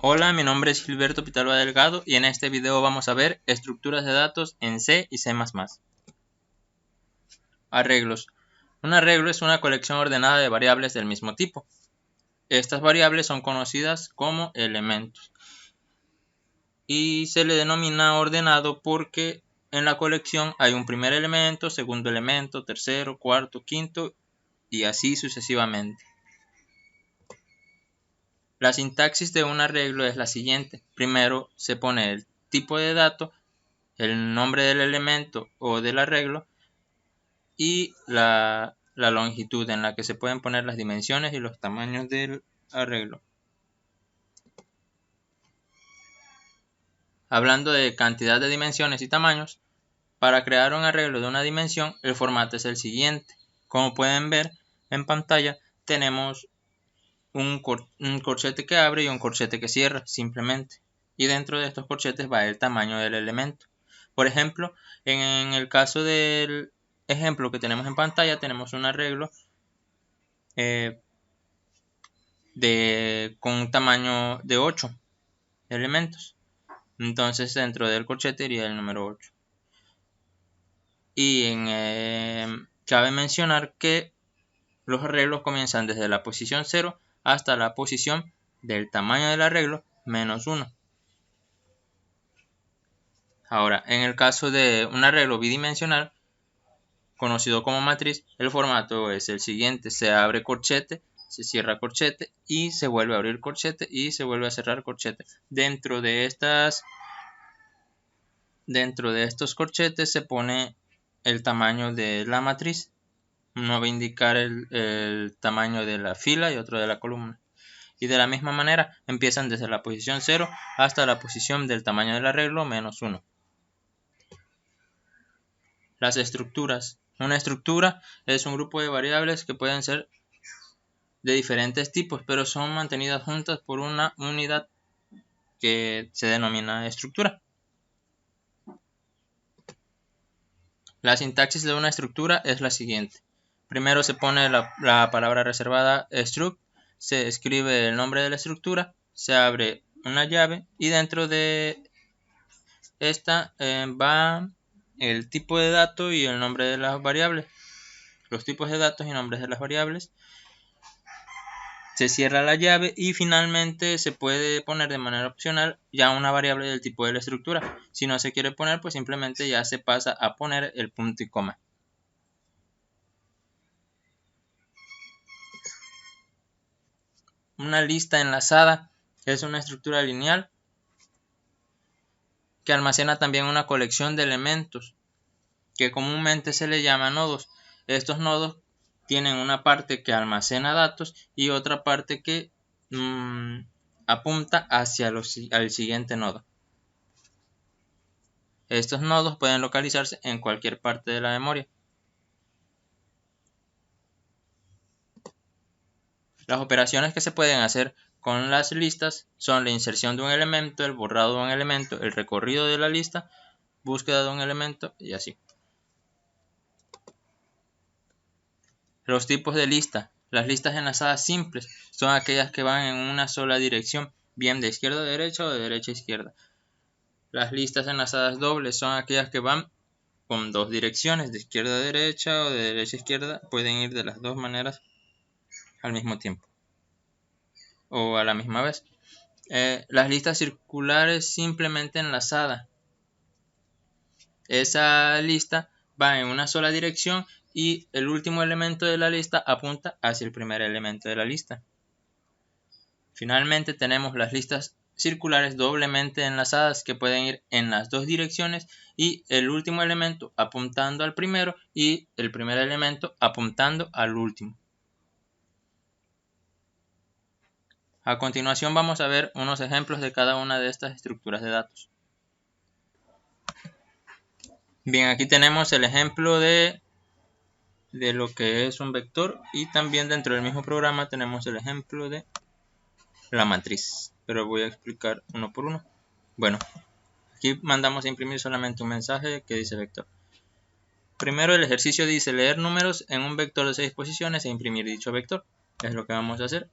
Hola, mi nombre es Gilberto Pitalba Delgado y en este video vamos a ver estructuras de datos en C y C++. Arreglos. Un arreglo es una colección ordenada de variables del mismo tipo. Estas variables son conocidas como elementos y se le denomina ordenado porque en la colección hay un primer elemento, segundo elemento, tercero, cuarto, quinto y así sucesivamente. La sintaxis de un arreglo es la siguiente. Primero se pone el tipo de dato, el nombre del elemento o del arreglo y la longitud en la que se pueden poner las dimensiones y los tamaños del arreglo. Hablando de cantidad de dimensiones y tamaños, para crear un arreglo de una dimensión, el formato es el siguiente. Como pueden ver en pantalla, tenemos un corchete que abre y un corchete que cierra, simplemente. Y dentro de estos corchetes va el tamaño del elemento. Por ejemplo, en el caso del ejemplo que tenemos en pantalla, tenemos un arreglo con un tamaño de 8 elementos. Entonces dentro del corchete iría el número 8. Y cabe mencionar que los arreglos comienzan desde la posición 0 hasta la posición del tamaño del arreglo menos 1. Ahora, en el caso de un arreglo bidimensional, conocido como matriz, el formato es el siguiente. Se abre corchete, se cierra corchete y se vuelve a abrir corchete y se vuelve a cerrar corchete. Dentro de estos corchetes se pone el tamaño de la matriz. Uno va a indicar el tamaño de la fila y otro de la columna. Y de la misma manera empiezan desde la posición 0 hasta la posición del tamaño del arreglo menos 1. Las estructuras. Una estructura es un grupo de variables que pueden ser de diferentes tipos, pero son mantenidas juntas por una unidad que se denomina estructura. La sintaxis de una estructura es la siguiente. Primero se pone la palabra reservada struct, se escribe el nombre de la estructura, se abre una llave y dentro de esta va el tipo de dato y el nombre de las variables. Los tipos de datos y nombres de las variables. Se cierra la llave y finalmente se puede poner de manera opcional ya una variable del tipo de la estructura. Si no se quiere poner, pues simplemente ya se pasa a poner el punto y coma. Una lista enlazada es una estructura lineal que almacena también una colección de elementos que comúnmente se le llama nodos. Estos nodos tienen una parte que almacena datos y otra parte que apunta hacia al siguiente nodo. Estos nodos pueden localizarse en cualquier parte de la memoria. Las operaciones que se pueden hacer con las listas son la inserción de un elemento, el borrado de un elemento, el recorrido de la lista, búsqueda de un elemento y así. Los tipos de lista. Las listas enlazadas simples son aquellas que van en una sola dirección, bien de izquierda a derecha o de derecha a izquierda. Las listas enlazadas dobles son aquellas que van con dos direcciones, de izquierda a derecha o de derecha a izquierda. Pueden ir de las dos maneras al mismo tiempo o a la misma vez. Las listas circulares simplemente enlazadas. Esa lista va en una sola dirección y el último elemento de la lista apunta hacia el primer elemento de la lista. Finalmente tenemos las listas circulares doblemente enlazadas que pueden ir en las dos direcciones y el último elemento apuntando al primero y el primer elemento apuntando al último. A continuación vamos a ver unos ejemplos de cada una de estas estructuras de datos. Bien, aquí tenemos el ejemplo de lo que es un vector y también dentro del mismo programa tenemos el ejemplo de la matriz, pero voy a explicar uno por uno. Bueno, aquí mandamos a imprimir solamente un mensaje que dice vector. Primero el ejercicio dice leer números en un vector de 6 posiciones e imprimir dicho vector. Es lo que vamos a hacer.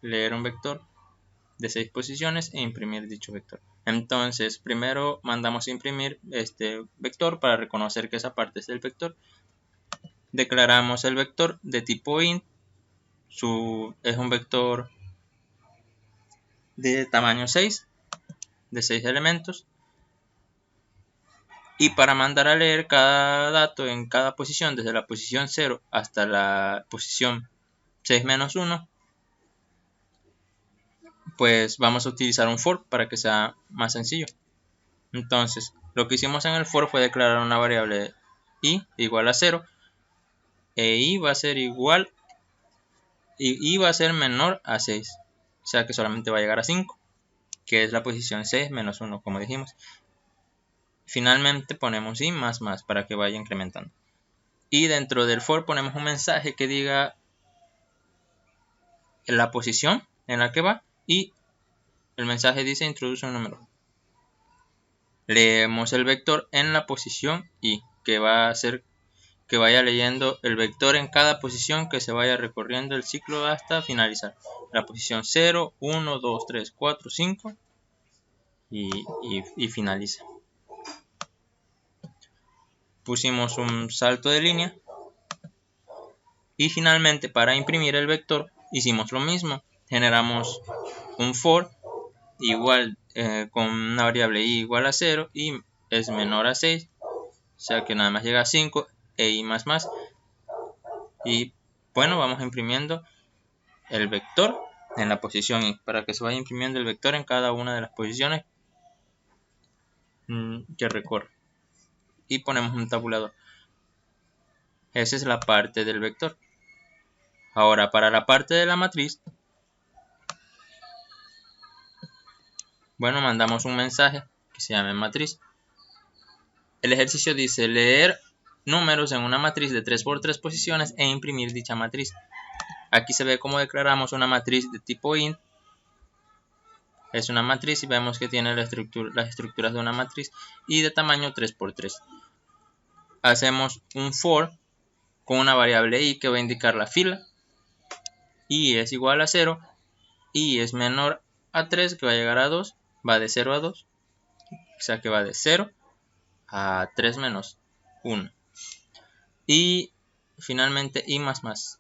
Leer un vector de 6 posiciones e imprimir dicho vector. Entonces, primero mandamos a imprimir este vector para reconocer que esa parte es el vector. Declaramos el vector de tipo int. Es un vector de tamaño 6, de 6 elementos. Y para mandar a leer cada dato en cada posición, desde la posición 0 hasta la posición 6 menos 1, pues vamos a utilizar un for para que sea más sencillo. Entonces, lo que hicimos en el for fue declarar una variable i igual a 0, e i va a ser igual, y i va a ser menor a 6, o sea que solamente va a llegar a 5, que es la posición 6 menos 1, como dijimos. Finalmente ponemos i más para que vaya incrementando. Y dentro del for ponemos un mensaje que diga la posición en la que va, y el mensaje dice introduce un número. Leemos el vector en la posición i, que va a hacer que vaya leyendo el vector en cada posición que se vaya recorriendo el ciclo hasta finalizar. La posición 0, 1, 2, 3, 4, 5 y finaliza. Pusimos un salto de línea y finalmente para imprimir el vector hicimos lo mismo. Generamos un for igual con una variable i igual a 0 y es menor a 6, o sea que nada más llega a 5 e i más. Y bueno, vamos imprimiendo el vector en la posición i para que se vaya imprimiendo el vector en cada una de las posiciones que recorre. Y ponemos un tabulador. Esa es la parte del vector. Ahora, para la parte de la matriz, bueno, mandamos un mensaje que se llame matriz. El ejercicio dice leer números en una matriz de 3×3 posiciones e imprimir dicha matriz. Aquí se ve cómo declaramos una matriz de tipo int. Es una matriz y vemos que tiene las estructuras de una matriz y de tamaño 3×3. Hacemos un for con una variable i que va a indicar la fila. I es igual a 0, i es menor a 3, que va a llegar a 2, va de 0 a 2, o sea que va de 0 a 3 menos 1. Y finalmente i más.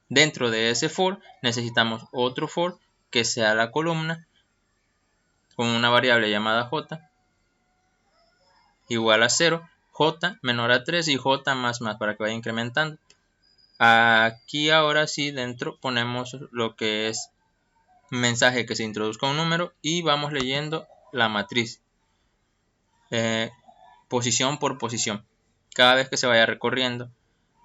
Dentro de ese for necesitamos otro for que sea la columna con una variable llamada j igual a 0, j menor a 3 y j más para que vaya incrementando. Aquí ahora sí dentro ponemos lo que es un mensaje que se introduzca un número y vamos leyendo la matriz posición por posición. Cada vez que se vaya recorriendo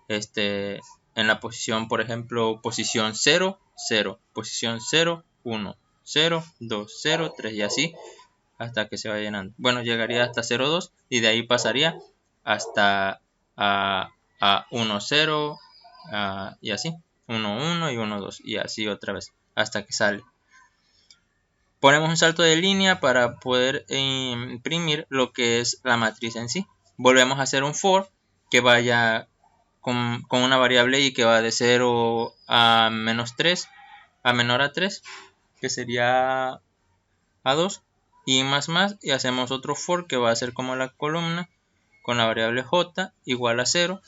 en la posición, por ejemplo, posición 0, 0, posición 0, 1, 0, 2, 0, 3 y así hasta que se vaya llenando. Bueno, llegaría hasta 0, 2 y de ahí pasaría hasta a 1, 0 y así, 1, 1 y 1, 2 y así otra vez hasta que sale. Ponemos un salto de línea para poder imprimir lo que es la matriz en sí. Volvemos a hacer un for que vaya con una variable i que va de 0 a menos 3, a menor a 3, que sería a 2, y más, y hacemos otro for que va a ser como la columna con la variable j igual a 0,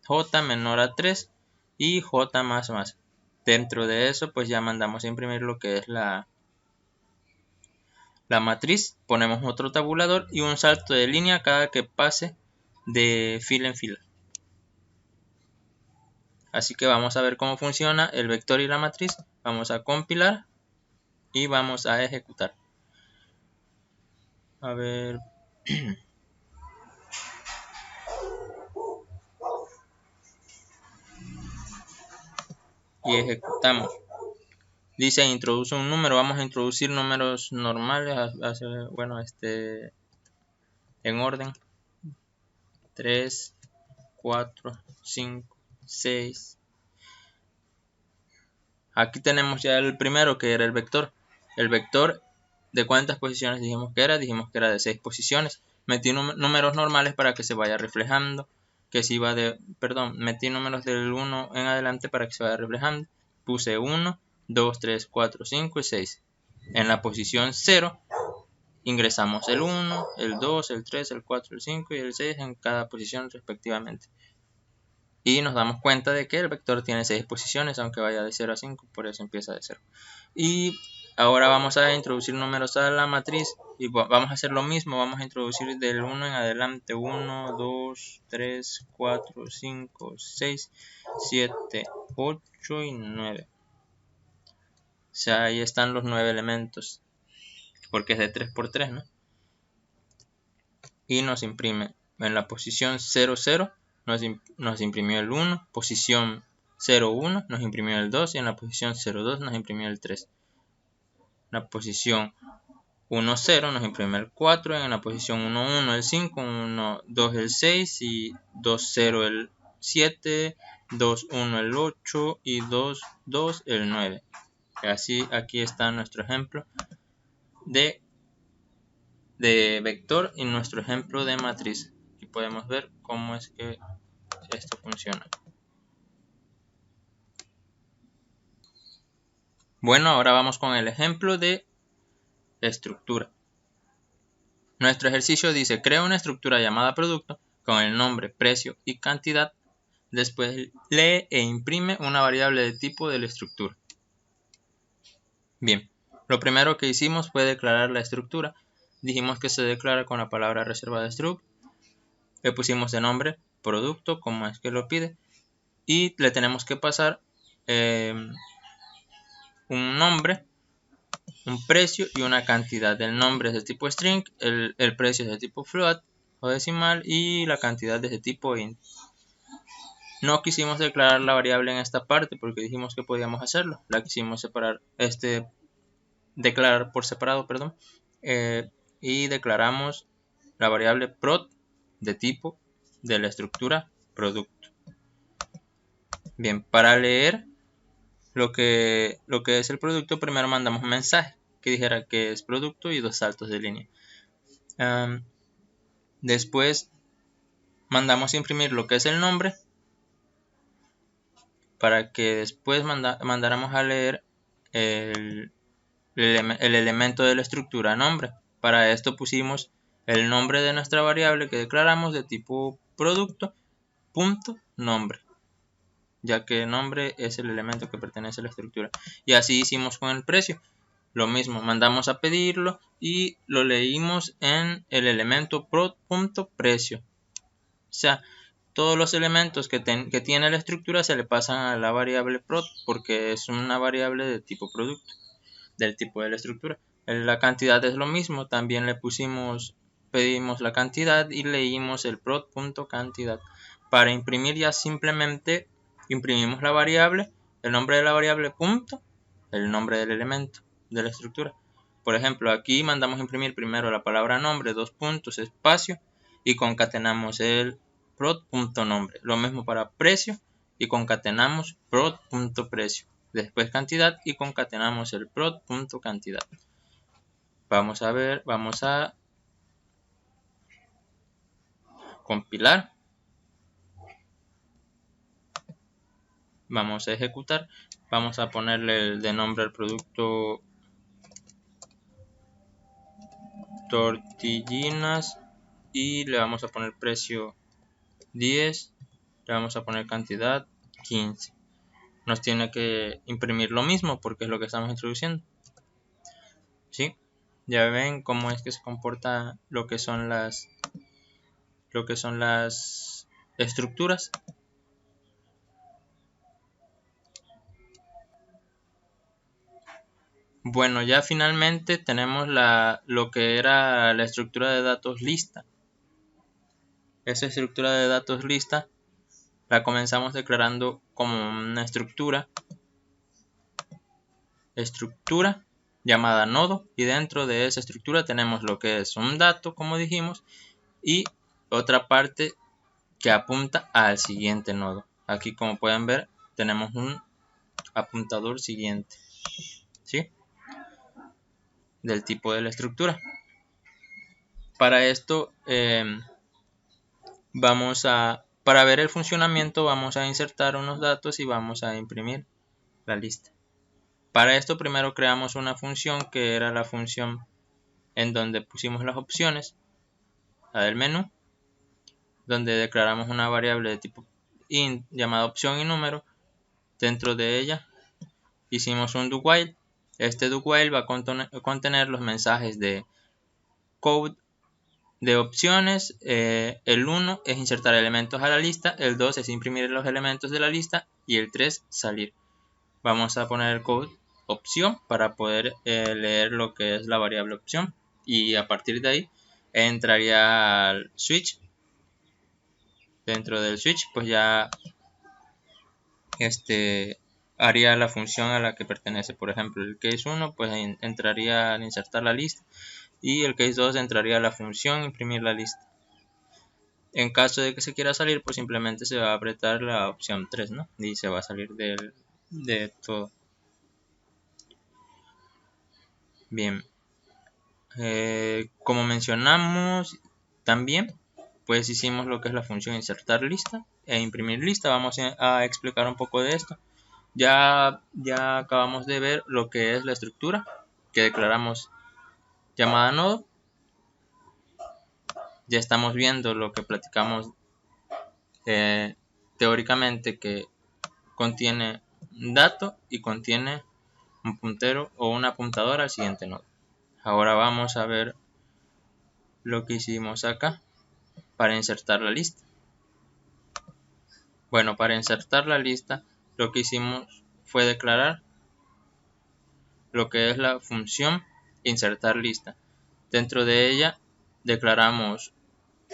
j menor a 3 y j más. Dentro de eso pues ya mandamos a imprimir lo que es la matriz, ponemos otro tabulador y un salto de línea cada que pase de fila en fila. Así que vamos a ver cómo funciona el vector y la matriz. Vamos a compilar y vamos a ejecutar. A ver. Y ejecutamos. Dice introduce un número. Vamos a introducir números normales. Bueno, en orden. 3, 4, 5, 6. Aquí tenemos ya el primero, que era el vector. El vector, ¿de cuántas posiciones dijimos que era? Dijimos que era de 6 posiciones. Metí números normales para que se vaya reflejando. Metí números del 1 en adelante para que se vaya reflejando. Puse 1, 2, 3, 4, 5 y 6. En la posición 0 ingresamos el 1, el 2, el 3, el 4, el 5 y el 6 en cada posición respectivamente. Y nos damos cuenta de que el vector tiene 6 posiciones, aunque vaya de 0 a 5, por eso empieza de 0. Y ahora vamos a introducir números a la matriz y vamos a hacer lo mismo, vamos a introducir del 1 en adelante 1, 2, 3, 4, 5, 6, 7, 8 y 9. O sea, ahí están los 9 elementos, porque es de 3 por 3, ¿no? Y nos imprime en la posición 0, 0, nos imprimió el 1, posición 0, 1, nos imprimió el 2 y en la posición 0, 2 nos imprimió el 3. En la posición 1, 0 nos imprime el 4, en la posición 1, 1 el 5, 1, 2 el 6 y 2, 0 el 7, 2, 1 el 8 y 2, 2 el 9. Así aquí está nuestro ejemplo de vector y nuestro ejemplo de matriz. Aquí podemos ver cómo es que esto funciona. Bueno, ahora vamos con el ejemplo de estructura. Nuestro ejercicio dice: crea una estructura llamada producto con el nombre, precio y cantidad. Después lee e imprime una variable de tipo de la estructura. Bien, lo primero que hicimos fue declarar la estructura. Dijimos que se declara con la palabra reservada struct. Le pusimos de nombre producto, como es que lo pide. Y le tenemos que pasar un nombre, un precio y una cantidad. El nombre es de tipo string, el precio es de tipo float o decimal y la cantidad es de tipo int. No quisimos declarar la variable en esta parte porque dijimos que podíamos hacerlo. La quisimos declarar por separado, perdón. Y declaramos la variable prod de tipo de la estructura producto. Bien, para leer lo que es el producto, primero mandamos un mensaje que dijera que es producto y 2 saltos de línea. Después mandamos imprimir lo que es el nombre para que después mandáramos a leer el elemento de la estructura nombre. Para esto pusimos el nombre de nuestra variable que declaramos de tipo producto punto nombre, ya que nombre es el elemento que pertenece a la estructura. Y así hicimos con el precio. Lo mismo, mandamos a pedirlo y lo leímos en el elemento prod.precio. O sea, todos los elementos que tiene la estructura se le pasan a la variable prod porque es una variable de tipo producto, del tipo de la estructura. La cantidad es lo mismo, también pedimos la cantidad y leímos el prod.cantidad. Para imprimir ya simplemente imprimimos la variable, el nombre de la variable punto, el nombre del elemento de la estructura. Por ejemplo, aquí mandamos imprimir primero la palabra nombre, 2 puntos, espacio, y concatenamos el prod.nombre. Lo mismo para precio y concatenamos prod.precio. Después cantidad y concatenamos el prod.cantidad. Vamos a ver, vamos a compilar. Vamos a ejecutar. Vamos a ponerle de nombre al producto tortillinas y le vamos a poner precio 10, le vamos a poner cantidad 15. Nos tiene que imprimir lo mismo porque es lo que estamos introduciendo. ¿Sí? Ya ven cómo es que se comporta lo que son las estructuras. Bueno, ya finalmente tenemos lo que era la estructura de datos lista. Esa estructura de datos lista la comenzamos declarando como una estructura llamada nodo, y dentro de esa estructura tenemos lo que es un dato, como dijimos, y otra parte que apunta al siguiente nodo. Aquí, como pueden ver, tenemos un apuntador siguiente, ¿sí? Del tipo de la estructura. Para esto para ver el funcionamiento vamos a insertar unos datos y vamos a imprimir la lista. Para esto primero creamos una función que era la función en donde pusimos las opciones, la del menú, donde declaramos una variable de tipo int llamada opción y número. Dentro de ella hicimos un do while. Este do while va a contener los mensajes de code de opciones. El 1 es insertar elementos a la lista, el 2 es imprimir los elementos de la lista y el 3 salir. Vamos a poner el code opción para poder leer lo que es la variable opción, y a partir de ahí entraría al switch. Dentro del switch pues ya haría la función a la que pertenece. Por ejemplo, el case 1 pues entraría al insertar la lista, y el case 2 entraría a la función imprimir la lista. En caso de que se quiera salir, pues simplemente se va a apretar la opción 3, ¿no? Y se va a salir de todo. Bien. Como mencionamos también, pues hicimos lo que es la función insertar lista e imprimir lista. Vamos a explicar un poco de esto. Ya acabamos de ver lo que es la estructura que declaramos llamada nodo. Ya estamos viendo lo que platicamos teóricamente, que contiene un dato y contiene un puntero o una apuntadora al siguiente nodo. Ahora vamos a ver lo que hicimos acá para insertar la lista. Bueno, para insertar la lista lo que hicimos fue declarar lo que es la función insertar lista. Dentro de ella declaramos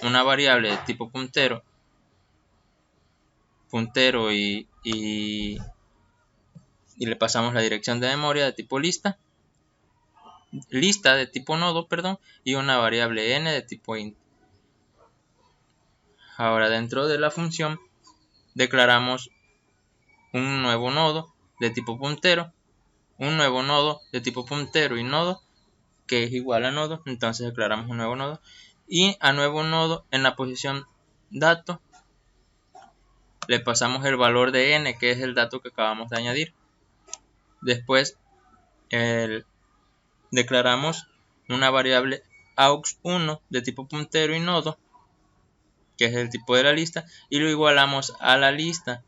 una variable de tipo puntero y le pasamos la dirección de memoria de tipo lista de tipo nodo, y una variable n de tipo int. Ahora dentro de la función declaramos un nuevo nodo de tipo puntero, un nuevo nodo de tipo puntero y nodo que es igual a nodo. Entonces declaramos un nuevo nodo, y a nuevo nodo en la posición dato le pasamos el valor de n, que es el dato que acabamos de añadir. Después declaramos una variable aux1 de tipo puntero y nodo, que es el tipo de la lista, y lo igualamos a la lista.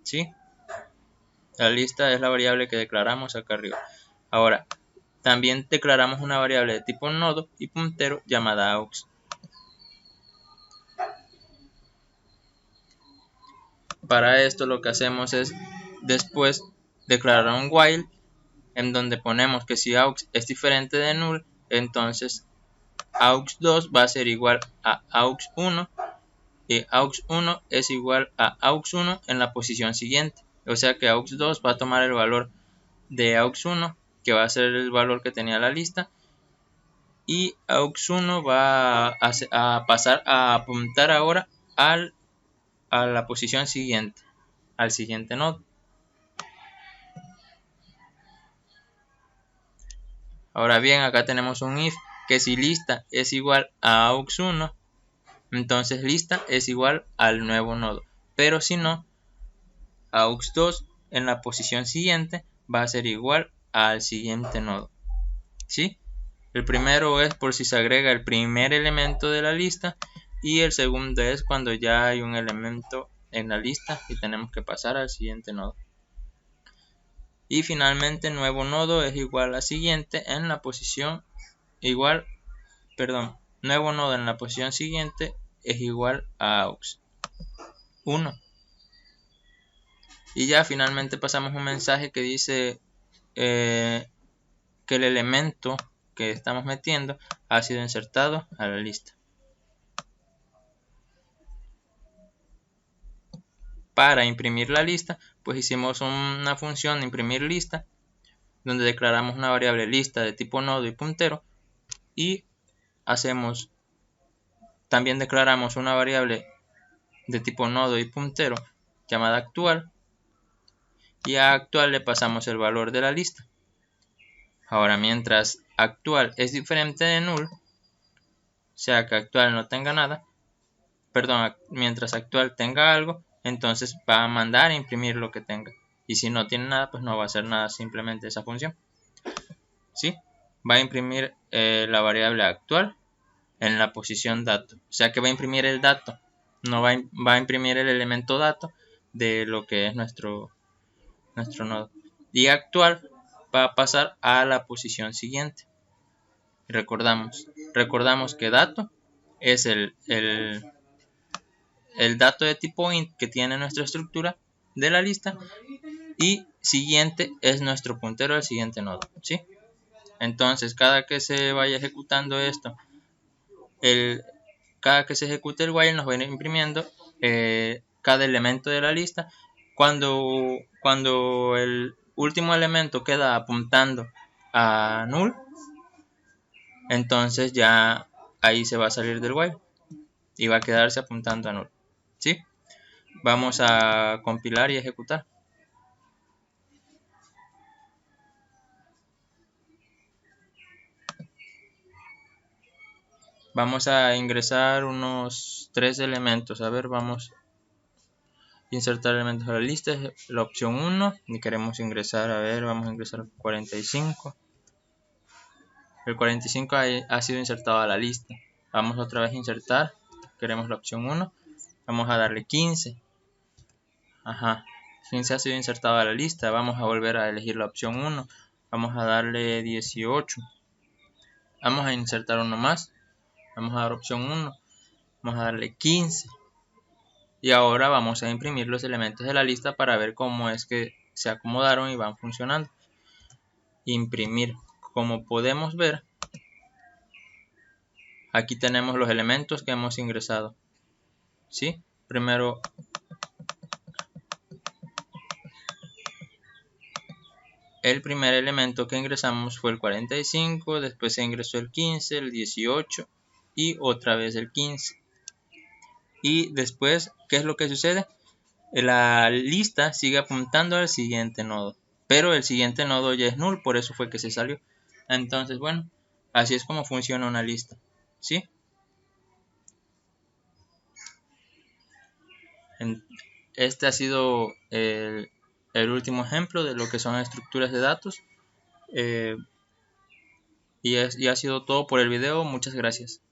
¿Sí? La lista es la variable que declaramos acá arriba. Ahora, también declaramos una variable de tipo nodo y puntero llamada aux. Para esto lo que hacemos es después declarar un while en donde ponemos que si aux es diferente de null, entonces aux2 va a ser igual a aux1 y aux1 es igual a aux1 en la posición siguiente. O sea que aux2 va a tomar el valor de aux1, que va a ser el valor que tenía la lista, y aux1 va a pasar a apuntar ahora a la posición siguiente, al siguiente nodo. Ahora bien, acá tenemos un if que si lista es igual a aux1, entonces lista es igual al nuevo nodo, pero si no, aux2 en la posición siguiente va a ser igual al siguiente nodo. ¿Sí? El primero es por si se agrega el primer elemento de la lista, y el segundo es cuando ya hay un elemento en la lista y tenemos que pasar al siguiente nodo. Y finalmente nuevo nodo es igual a siguiente en la posición nuevo nodo en la posición siguiente es igual a aux1. Y ya finalmente pasamos un mensaje que dice que el elemento que estamos metiendo ha sido insertado a la lista. Para imprimir la lista, pues hicimos una función de imprimir lista, donde declaramos una variable lista de tipo nodo y puntero, y también declaramos una variable de tipo nodo y puntero llamada actual, y a actual le pasamos el valor de la lista. Ahora, mientras actual es diferente de null, o sea que actual no tenga nada, mientras actual tenga algo, entonces va a mandar a imprimir lo que tenga. y si no tiene nada, pues no va a hacer nada simplemente esa función. ¿Sí? Va a imprimir la variable actual en la posición dato, o sea que va a imprimir el dato, no va a imprimir el elemento dato de lo que es nuestro nodo. Y actual va a pasar a la posición siguiente. Recordamos que dato es el dato de tipo int que tiene nuestra estructura de la lista, y siguiente es nuestro puntero al siguiente nodo, ¿sí? Entonces, cada que se vaya ejecutando esto, cada que se ejecute el while nos va a ir imprimiendo cada elemento de la lista. Cuando el último elemento queda apuntando a null, entonces ya ahí se va a salir del while y va a quedarse apuntando a null, ¿sí? Vamos a compilar y ejecutar. Vamos a ingresar unos 3 elementos. A ver, vamos a insertar elementos a la lista. Es la opción 1. Y queremos ingresar, a ver, vamos a ingresar 45. El 45 ha sido insertado a la lista. Vamos otra vez a insertar. Queremos la opción 1. Vamos a darle 15. Ajá. 15 ha sido insertado a la lista. Vamos a volver a elegir la opción 1. Vamos a darle 18. Vamos a insertar uno más. Vamos a dar opción 1. Vamos a darle 15. Y ahora vamos a imprimir los elementos de la lista para ver cómo es que se acomodaron y van funcionando. Imprimir. Como podemos ver, aquí tenemos los elementos que hemos ingresado. ¿Sí? Primero el primer elemento que ingresamos fue el 45, después se ingresó el 15, el 18 y otra vez el 15. Y después, ¿qué es lo que sucede? La lista sigue apuntando al siguiente nodo, pero el siguiente nodo ya es null, por eso fue que se salió. Entonces, bueno, así es como funciona una lista, ¿sí? Este ha sido el último ejemplo de lo que son estructuras de datos. Y ha sido todo por el video. Muchas gracias.